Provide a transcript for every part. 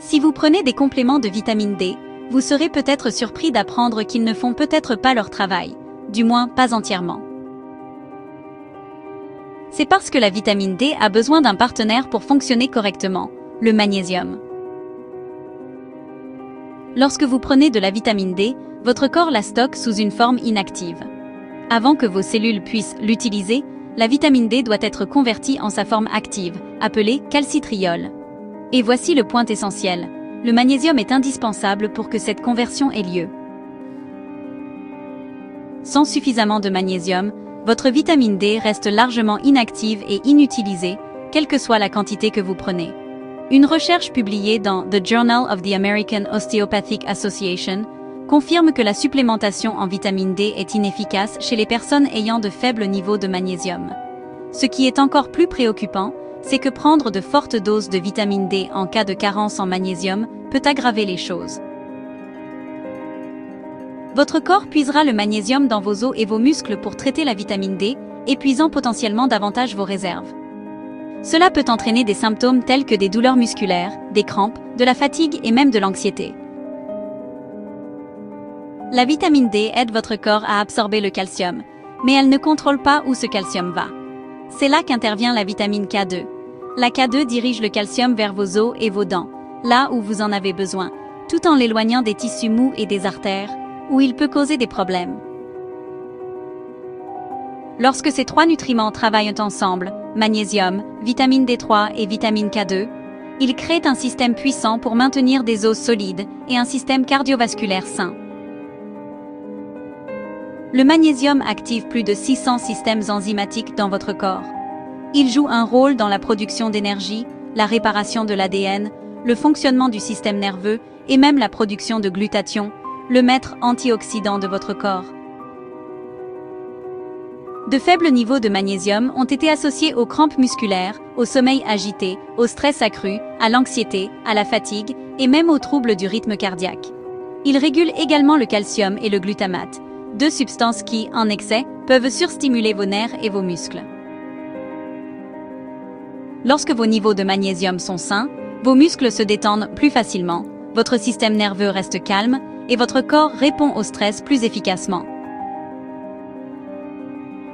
Si vous prenez des compléments de vitamine D, vous serez peut-être surpris d'apprendre qu'ils ne font peut-être pas leur travail, du moins pas entièrement. C'est parce que la vitamine D a besoin d'un partenaire pour fonctionner correctement, le magnésium. Lorsque vous prenez de la vitamine D, votre corps la stocke sous une forme inactive. Avant que vos cellules puissent l'utiliser, la vitamine D doit être convertie en sa forme active, appelée calcitriol. Et voici le point essentiel. Le magnésium est indispensable pour que cette conversion ait lieu. Sans suffisamment de magnésium, votre vitamine D reste largement inactive et inutilisée, quelle que soit la quantité que vous prenez. Une recherche publiée dans The Journal of the American Osteopathic Association confirme que la supplémentation en vitamine D est inefficace chez les personnes ayant de faibles niveaux de magnésium. Ce qui est encore plus préoccupant, c'est que prendre de fortes doses de vitamine D en cas de carence en magnésium peut aggraver les choses. Votre corps puisera le magnésium dans vos os et vos muscles pour traiter la vitamine D, épuisant potentiellement davantage vos réserves. Cela peut entraîner des symptômes tels que des douleurs musculaires, des crampes, de la fatigue et même de l'anxiété. La vitamine D aide votre corps à absorber le calcium, mais elle ne contrôle pas où ce calcium va. C'est là qu'intervient la vitamine K2. La K2 dirige le calcium vers vos os et vos dents, là où vous en avez besoin, tout en l'éloignant des tissus mous et des artères, où il peut causer des problèmes. Lorsque ces trois nutriments travaillent ensemble, magnésium, vitamine D3 et vitamine K2, ils créent un système puissant pour maintenir des os solides et un système cardiovasculaire sain. Le magnésium active plus de 600 systèmes enzymatiques dans votre corps. Il joue un rôle dans la production d'énergie, la réparation de l'ADN, le fonctionnement du système nerveux et même la production de glutathion, le maître antioxydant de votre corps. De faibles niveaux de magnésium ont été associés aux crampes musculaires, au sommeil agité, au stress accru, à l'anxiété, à la fatigue et même aux troubles du rythme cardiaque. Il régule également le calcium et le glutamate, deux substances qui, en excès, peuvent surstimuler vos nerfs et vos muscles. Lorsque vos niveaux de magnésium sont sains, vos muscles se détendent plus facilement, votre système nerveux reste calme et votre corps répond au stress plus efficacement.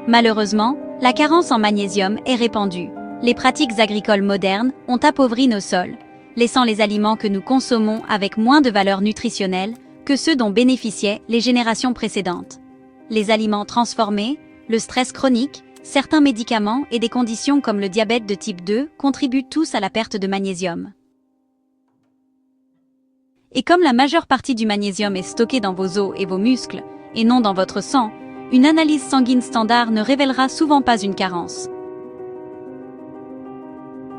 Malheureusement, la carence en magnésium est répandue. Les pratiques agricoles modernes ont appauvri nos sols, laissant les aliments que nous consommons avec moins de valeur nutritionnelle que ceux dont bénéficiaient les générations précédentes. Les aliments transformés, le stress chronique, certains médicaments et des conditions comme le diabète de type 2 contribuent tous à la perte de magnésium. Et comme la majeure partie du magnésium est stockée dans vos os et vos muscles, et non dans votre sang, une analyse sanguine standard ne révélera souvent pas une carence.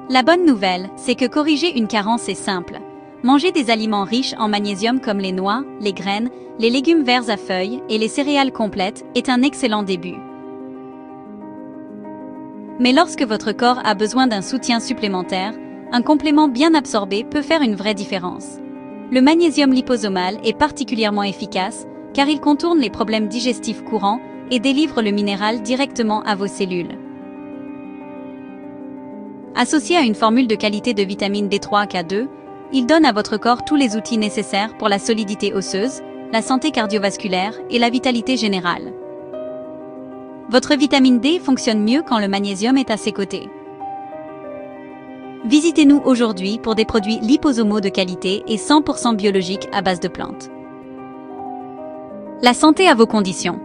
La bonne nouvelle, c'est que corriger une carence est simple. Manger des aliments riches en magnésium comme les noix, les graines, les légumes verts à feuilles et les céréales complètes est un excellent début. Mais lorsque votre corps a besoin d'un soutien supplémentaire, un complément bien absorbé peut faire une vraie différence. Le magnésium liposomal est particulièrement efficace car il contourne les problèmes digestifs courants et délivre le minéral directement à vos cellules. Associé à une formule de qualité de vitamine D3 K2, il donne à votre corps tous les outils nécessaires pour la solidité osseuse, la santé cardiovasculaire et la vitalité générale. Votre vitamine D fonctionne mieux quand le magnésium est à ses côtés. Visitez-nous aujourd'hui pour des produits liposomaux de qualité et 100% biologiques à base de plantes. La santé à vos conditions.